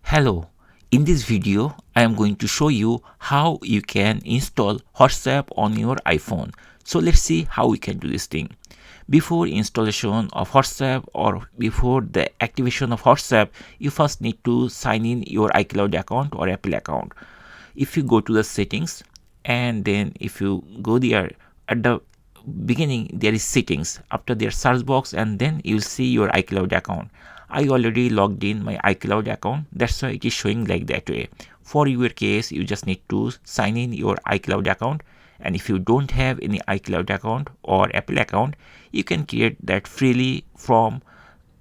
Hello, in this video I am going to show you how you can install WhatsApp on your iPhone. So let's see how we can do this thing. Before installation of WhatsApp or before the activation of WhatsApp, you first need to sign in your iCloud account or Apple account. If you go to the settings and then if you go there at the beginning there is settings, after their search box, and then you will see your iCloud account. I already logged in my iCloud account, that's why it is showing like that way. For your case you just need to sign in your iCloud account, and if you don't have any iCloud account or Apple account, you can create that freely from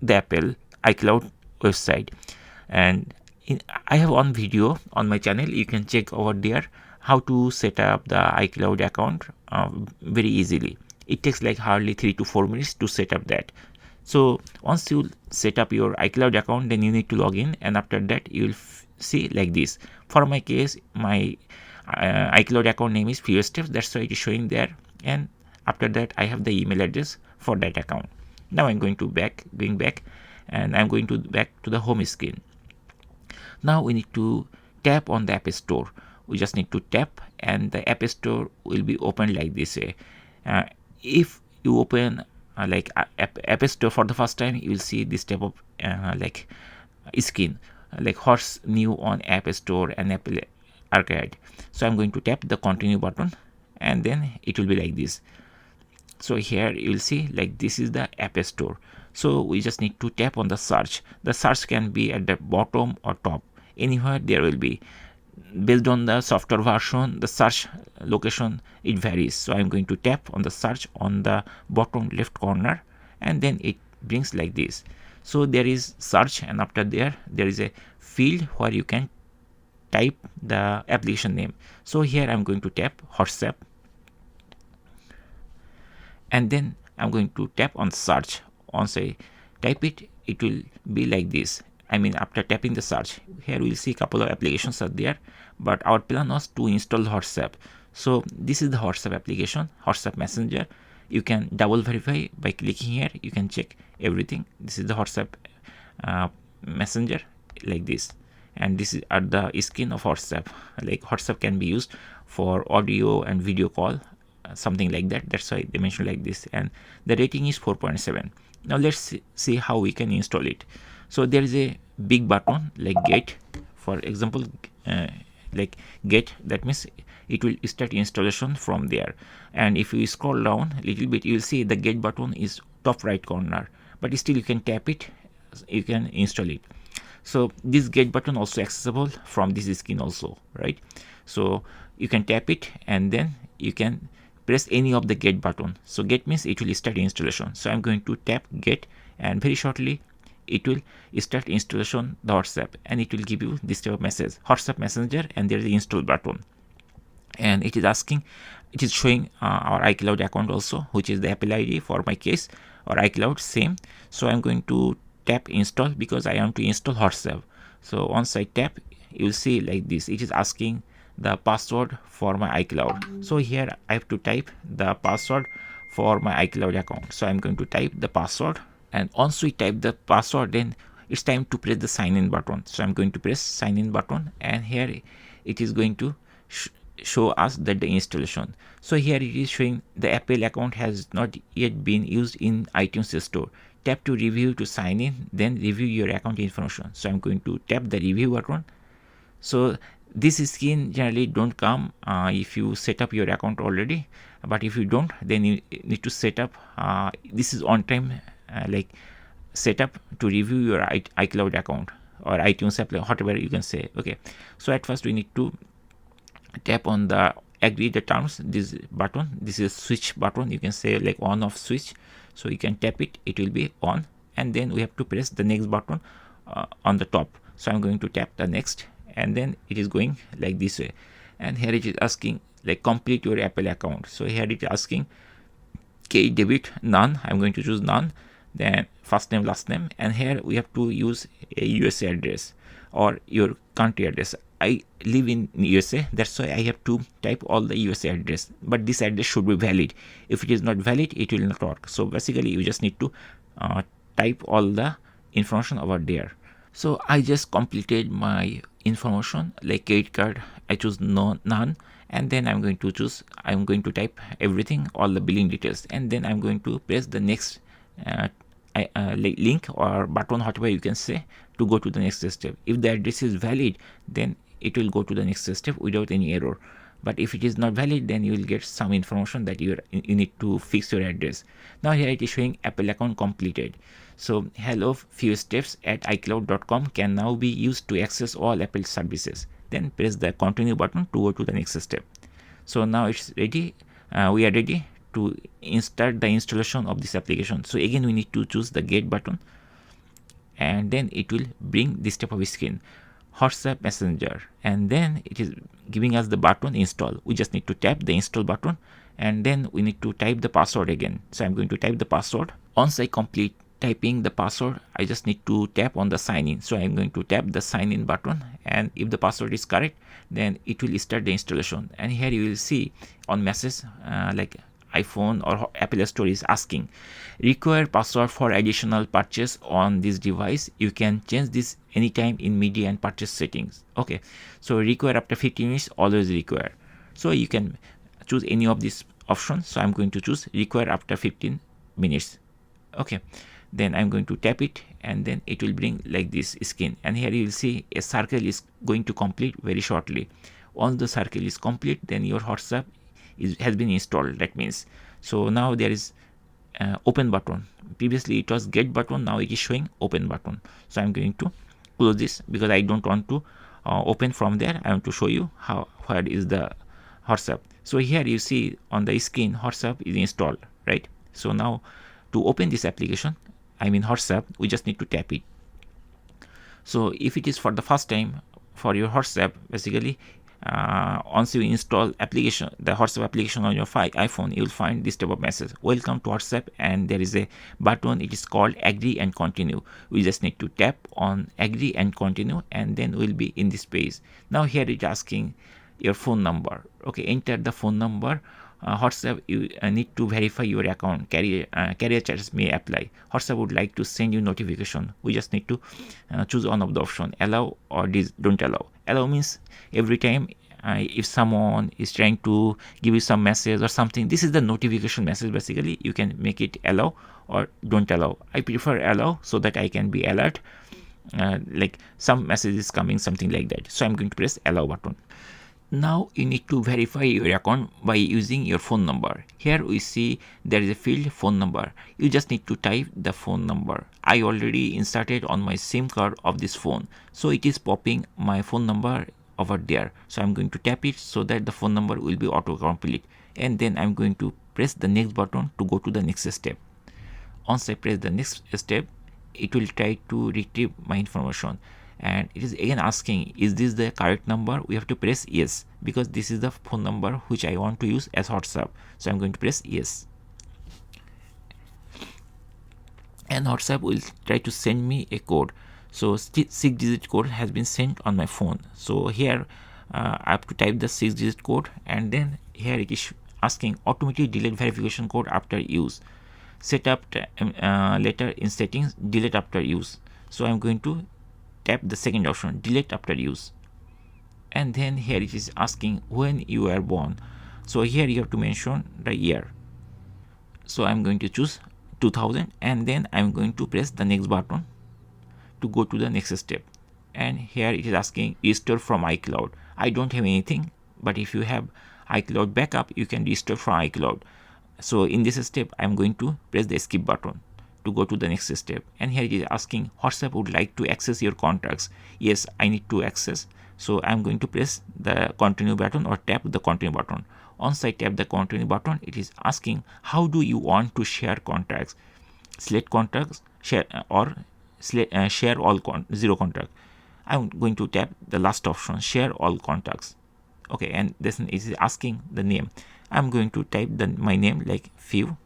the Apple iCloud website. And I have one video on my channel, you can check over there how to set up the iCloud account very easily. It takes like hardly 3 to 4 minutes to set up that. So once you set up your iCloud account, then you need to log in, and after that you will see like this. For my case, my iCloud account name is Fewsteps, that's why it is showing there, and after that I have the email address for that account. Now I'm going back, and I'm going to back to the home screen. Now we need to tap on the App Store. We just need to tap and the App Store will be opened like this way. If you open App Store for the first time, you will see this type of screen, like what's new on App Store and Apple Arcade. So I'm going to tap the continue button, and then it will be like this. So here you will see like this is the App Store. So we just need to tap on the search. The search can be at the bottom or top, anywhere there will be. Based on the software version, the search location it varies. So I'm going to tap on the search on the bottom left corner, and then it brings like this. So there is search, and after there is a field where you can type the application name. So here I'm going to tap WhatsApp, and then I'm going to tap on search. Once I type it, it will be like this. I mean, after tapping the search, here we'll see a couple of applications are there, but our plan was to install WhatsApp. So this is the WhatsApp application, WhatsApp Messenger. You can double verify by clicking here. You can check everything. This is the WhatsApp Messenger like this, and this is at the skin of WhatsApp. Like WhatsApp can be used for audio and video call, something like that. That's why they mentioned like this, and the rating is 4.7. Now let's see how we can install it. So there is a big button like get, for example, like get, that means it will start installation from there. And if you scroll down a little bit, you will see the get button is top right corner, but still you can tap it, you can install it. So this get button also accessible from this screen also, right? So you can tap it and then you can press any of the get button. So get means it will start installation. So I'm going to tap get, and very shortly it will start installation the WhatsApp, and it will give you this type of message, WhatsApp Messenger, and there is the install button, and it is asking, it is showing our iCloud account also, which is the Apple ID for my case, or iCloud same. So I'm going to tap install because I want to install WhatsApp. So once I tap, you will see like this, it is asking the password for my iCloud. So here I have to type the password for my iCloud account. So I'm going to type the password, and once we type the password, then it's time to press the sign in button. So I'm going to press sign in button, and here it is going to show us that the installation. So here it is showing the Apple account has not yet been used in iTunes Store. Tap to review to sign in, then review your account information. So I'm going to tap the review button. So this screen generally don't come if you set up your account already, but if you don't, then you need to set up this is on time like setup to review your iCloud account or iTunes app, whatever you can say. Okay, so at first we need to tap on the agree the terms, this button. This is switch button, you can say like on off switch. So you can tap it, it will be on, and then we have to press the next button on the top. So I'm going to tap the next, and then it is going like this way, and here it is asking like complete your Apple account. So here it is asking debit none, I'm going to choose none, then first name last name, and here we have to use a USA address or your country address. I live in USA, that's why I have to type all the USA address, but this address should be valid. If it is not valid, it will not work. So basically you just need to type all the information over there. So I just completed my information like credit card. I choose none, and then I'm going to type everything, all the billing details, and then I'm going to press the next uh, link or button, whatever you can say, to go to the next step. If the address is valid, then it will go to the next step without any error. But if it is not valid, then you will get some information that you need to fix your address. Now here it is showing Apple account completed. So hello Fewsteps at iCloud.com can now be used to access all Apple services. Then press the continue button to go to the next step. So now it's ready. We are ready to start the installation of this application. So again we need to choose the get button, and then it will bring this type of screen, WhatsApp Messenger, and then it is giving us the button install. We just need to tap the install button, and then we need to type the password again. So I'm going to type the password. Once I complete typing the password, I just need to tap on the sign in. So I'm going to tap the sign in button, and if the password is correct, then it will start the installation. And here you will see on message like iPhone or Apple Store is asking require password for additional purchase on this device. You can change this anytime in media and purchase settings. Okay, so require after 15 minutes, always require. So you can choose any of these options. So I'm going to choose require after 15 minutes. Okay, then I'm going to tap it, and then it will bring like this screen, and here you will see a circle is going to complete very shortly. Once the circle is complete, then your WhatsApp has been installed. That means, so now there is open button. Previously it was get button, now it is showing open button. So I'm going to close this because I don't want to open from there. I want to show you where is the WhatsApp. So here you see on the screen WhatsApp is installed, right? So now to open this application, I mean WhatsApp, we just need to tap it. So if it is for the first time for your WhatsApp, basically once you install application, the WhatsApp application on your iPhone, you will find this type of message, welcome to WhatsApp, and there is a button, it is called agree and continue. We just need to tap on agree and continue, and then we'll be in this page. Now here it is asking your phone number. Okay, enter the phone number. WhatsApp, you need to verify your account. Carrier charges may apply. WhatsApp would like to send you notification. We just need to choose one of the option, allow or don't allow. Allow means every time if someone is trying to give you some message or something, this is the notification message. Basically you can make it allow or don't allow. I prefer allow so that I can be alert like some message is coming, something like that. So I'm going to press allow button. Now you need to verify your account by using your phone number. Here we see there is a field phone number. You just need to type the phone number. I already inserted on my SIM card of this phone, so it is popping my phone number over there. So I'm going to tap it so that the phone number will be autocomplete, and then I'm going to press the next button to go to the next step. Once I press the next step, it will try to retrieve my information, and it is again asking, is this the correct number? We have to press yes, because this is the phone number which I want to use as WhatsApp. So I'm going to press yes, and WhatsApp will try to send me a code. So 6-digit code has been sent on my phone. So here I have to type the 6-digit code, and then here it is asking automatically delete verification code after use. Set up later in settings, delete after use. So I'm going to tap the second option, delete after use, and then here it is asking when you were born. So here you have to mention the year. So I'm going to choose 2000, and then I'm going to press the next button to go to the next step. And here it is asking restore from iCloud. I don't have anything, but if you have iCloud backup, you can restore from iCloud. So in this step, I'm going to press the skip button to go to the next step. And here it is asking WhatsApp would like to access your contacts. Yes, I need to access. So I'm going to press the continue button or tap the continue button. Once I tap the continue button, it is asking how do you want to share contacts. Select contacts, share or share all zero contact. I'm going to tap the last option, share all contacts. Okay, and this is asking the name. I'm going to type my name like Fewsteps.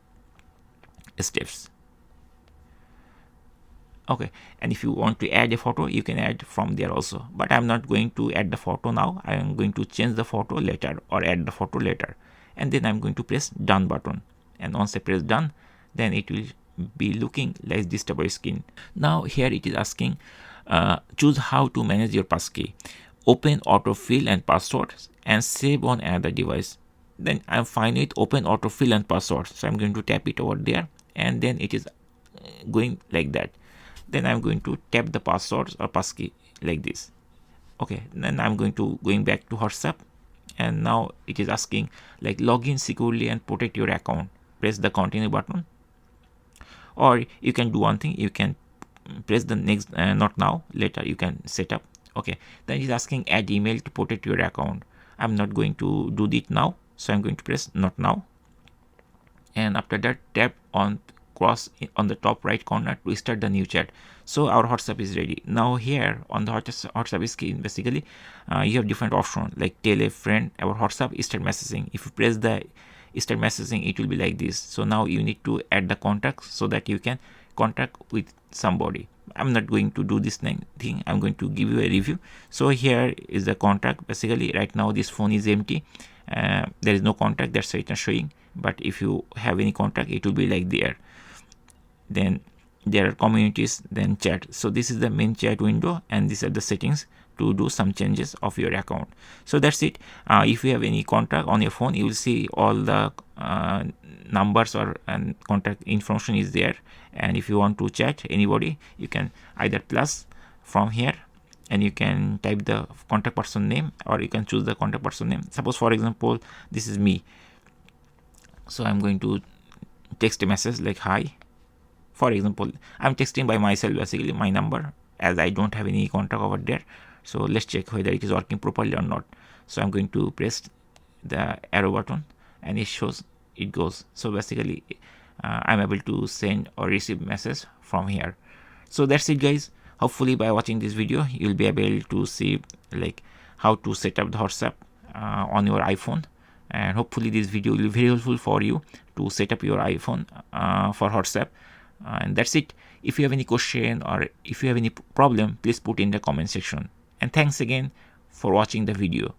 Okay, and if you want to add a photo, you can add from there also, but I'm not going to add the photo now. I am going to change the photo later or add the photo later, and then I'm going to press done button. And once I press done, then it will be looking like this type of screen. Now here it is asking choose how to manage your passkey. Open autofill and passwords and save on another device. Then I'm fine with open autofill and password, so I'm going to tap it over there, and then it is going like that. Then I'm going to tap the passwords or passkey like this. Okay, then I'm going back to WhatsApp, and now it is asking like login securely and protect your account. Press the continue button, or you can do one thing, you can press the next, not now, later you can set up. Okay, then it is asking add email to protect your account. I'm not going to do it now, so I'm going to press not now, and after that tap on cross on the top right corner to start the new chat. So our WhatsApp is ready. Now here on the WhatsApp screen, basically you have different options like tell a friend about WhatsApp, start messaging. If you press the start messaging, it will be like this. So now you need to add the contacts so that you can contact with somebody. I'm not going to do this thing, I'm going to give you a review. So here is the contact. Basically right now this phone is empty, there is no contact, that's why it's not showing. But if you have any contact, it will be like there. Then there are communities, then chat. So this is the main chat window, and these are the settings to do some changes of your account. So that's it. If you have any contact on your phone, you will see all the numbers or and contact information is there. And if you want to chat anybody, you can either plus from here, and you can type the contact person name, or you can choose the contact person name. Suppose for example this is me, so I'm going to text a message like hi. For example, I'm texting by myself, basically my number, as I don't have any contact over there. So let's check whether it is working properly or not. So I'm going to press the arrow button, and it shows it goes. So basically I'm able to send or receive message from here. So that's it guys. Hopefully by watching this video you'll be able to see like how to set up the WhatsApp on your iPhone, and hopefully this video will be very helpful for you to set up your iPhone for WhatsApp. And that's it. If you have any question or if you have any problem, please put in the comment section. And thanks again for watching the video.